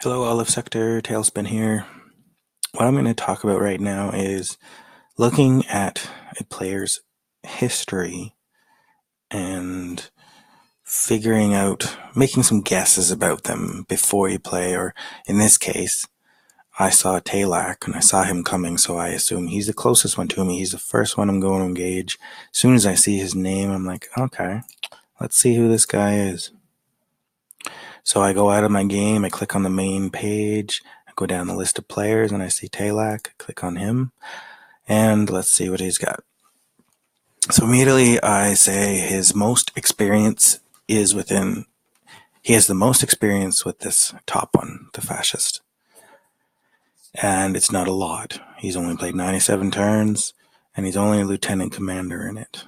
Hello, Olive Sector, Tailspin here. What I'm going to talk about right now is looking at a player's history and figuring out, making some guesses about them before you play, or in this case, I saw Talak and I saw him coming, so I assume he's the closest one to me. He's the first one I'm going to engage. As soon as I see his name, I'm like, okay, let's see who this guy is. So I go out of my game, I click on the main page, I go down the list of players, and I see Talak, click on him, and let's see what he's got. So immediately I say his most experience is within, he has the most experience with this top one, the fascist. And it's not a lot. He's only played 97 turns, and he's only a lieutenant commander in it.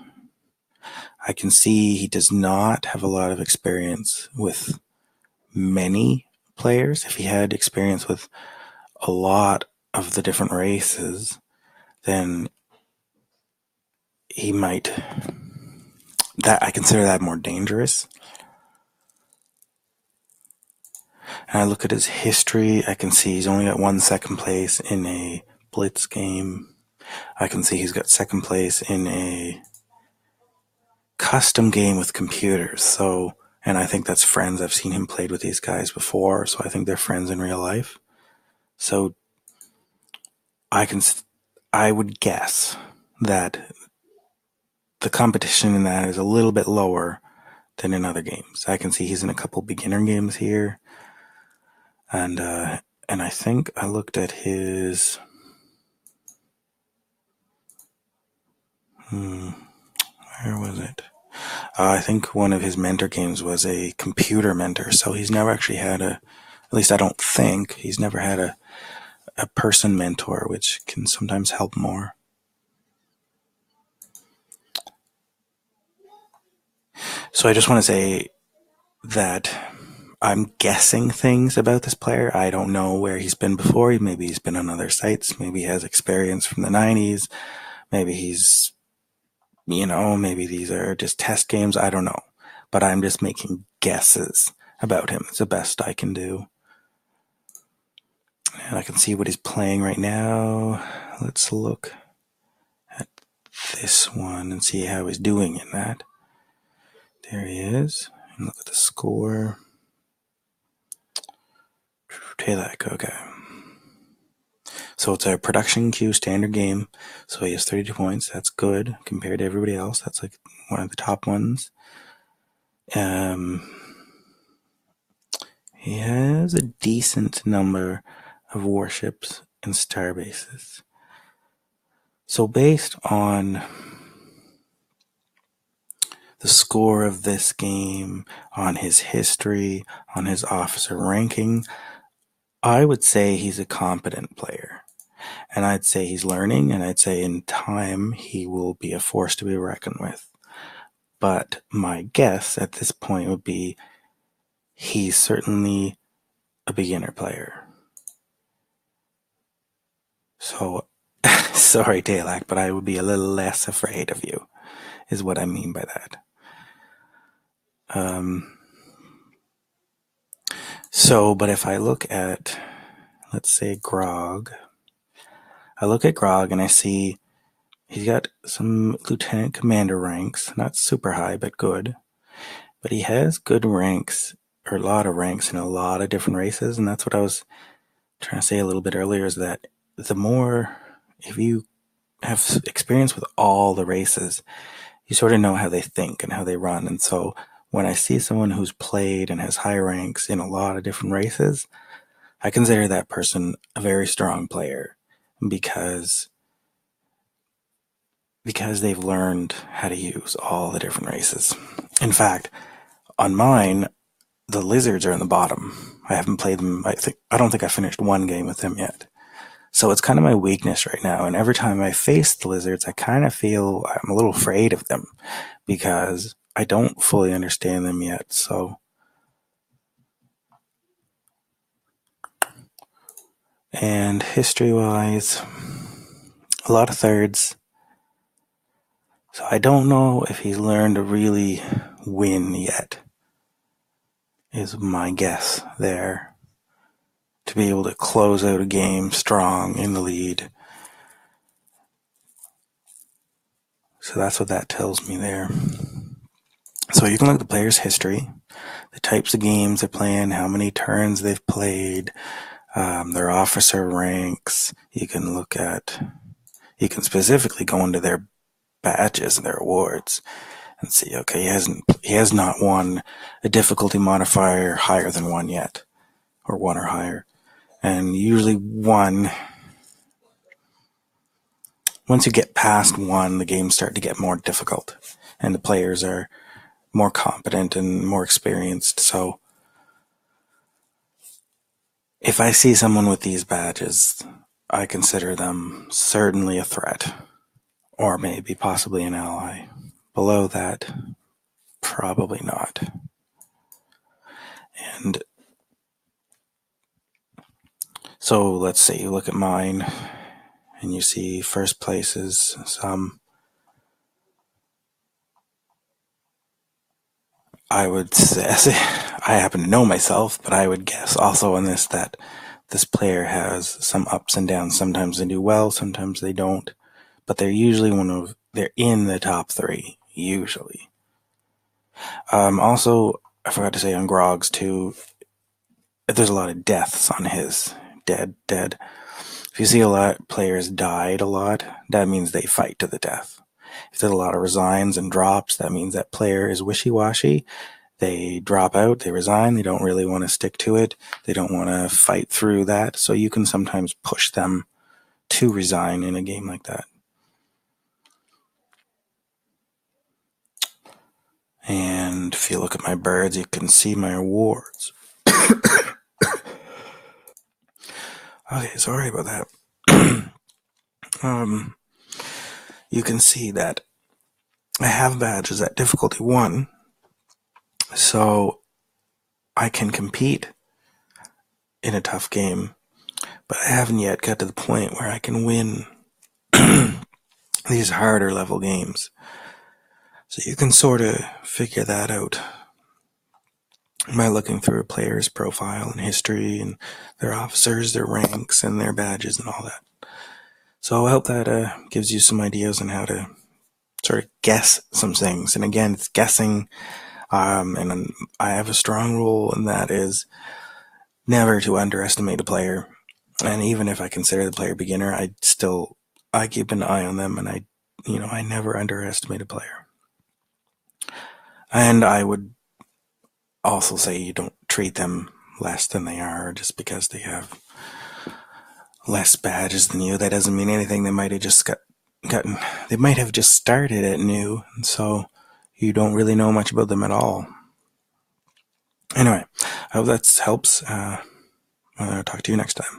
I can see he does not have a lot of experience with many players. If he had experience with a lot of the different races, then he might, that I consider that more dangerous. And I look at his history, I can see he's only got one second place in a blitz game. I can see he's got second place in a custom game with computers. So, and I think that's friends. I've seen him played with these guys before, so I think they're friends in real life. So I would guess that the competition in that is a little bit lower than in other games. I can see he's in a couple beginner games here, and I think I looked at his. Where was it? I think one of his mentor games was a computer mentor, so he's never actually had a. At least I don't think he's never had a person mentor, which can sometimes help more. So I just want to say that I'm guessing things about this player. I don't know where he's been before. Maybe he's been on other sites. Maybe he has experience from the 90s. Maybe he's, maybe these are just test games. I don't know. But I'm just making guesses about him. It's the best I can do. And I can see what he's playing right now. Let's look at this one and see how he's doing in that. There he is. And look at the score. Talak, okay. So it's a production queue standard game. So he has 32 points. That's good compared to everybody else. That's like one of the top ones. He has a decent number of warships and star bases. So based on the score of this game, on his history, on his officer ranking, I would say he's a competent player. And I'd say he's learning, and I'd say in time he will be a force to be reckoned with. But my guess at this point would be he's certainly a beginner player. So, sorry, Talak, but I would be a little less afraid of you, is what I mean by that. But if I look at, let's say, Grog, I look at Grog and I see he's got some lieutenant commander ranks, not super high, but good. But he has good ranks, or a lot of ranks in a lot of different races, and that's what I was trying to say a little bit earlier, is that the more, if you have experience with all the races, you sort of know how they think and how they run. And so when I see someone who's played and has high ranks in a lot of different races, I consider that person a very strong player because they've learned how to use all the different races. In fact, on mine, the lizards are in the bottom. I haven't played them. I don't think I finished one game with them yet. So it's kind of my weakness right now. And every time I face the lizards, I kind of feel I'm a little afraid of them because I don't fully understand them yet. So, and history wise, a lot of thirds. So I don't know if he's learned to really win yet, is my guess there. to be able to close out a game strong in the lead. So that's what that tells me there. So you can look at the player's history, the types of games they're playing, how many turns they've played, their officer ranks. You can specifically go into their badges and their awards and see, okay, he has not won a difficulty modifier higher than 1 yet, or 1 or higher. And usually 1, once you get past 1, the games start to get more difficult, and the players are more competent and more experienced. So if I see someone with these badges, I consider them certainly a threat, or maybe possibly an ally. Below that, probably not. And so let's say you look at mine and you see first places, some. I would say, I happen to know myself, but I would guess also on this that this player has some ups and downs. Sometimes they do well, sometimes they don't, but they're usually they're in the top 3, usually. Also, I forgot to say on Grog's too, there's a lot of deaths on his. Dead. If you see a lot of players died a lot, that means they fight to the death. If there's a lot of resigns and drops, that means that player is wishy-washy. They drop out, they resign, they don't really want to stick to it, they don't want to fight through that, so you can sometimes push them to resign in a game like that. And if you look at my birds, you can see my awards. Okay, sorry about that. You can see that I have badges at difficulty 1, so I can compete in a tough game, but I haven't yet got to the point where I can win these harder level games. So you can sort of figure that out by looking through a player's profile and history and their officers, their ranks, and their badges and all that. So I hope that gives you some ideas on how to sort of guess some things. And again, it's guessing, and I have a strong rule, and that is never to underestimate a player. And even if I consider the player beginner, I keep an eye on them, and I never underestimate a player. And I would also say you don't treat them less than they are just because they have less badges than you. That doesn't mean anything. They might have just they might have just started at new, and so you don't really know much about them at all. Anyway, I hope that helps. I'll talk to you next time.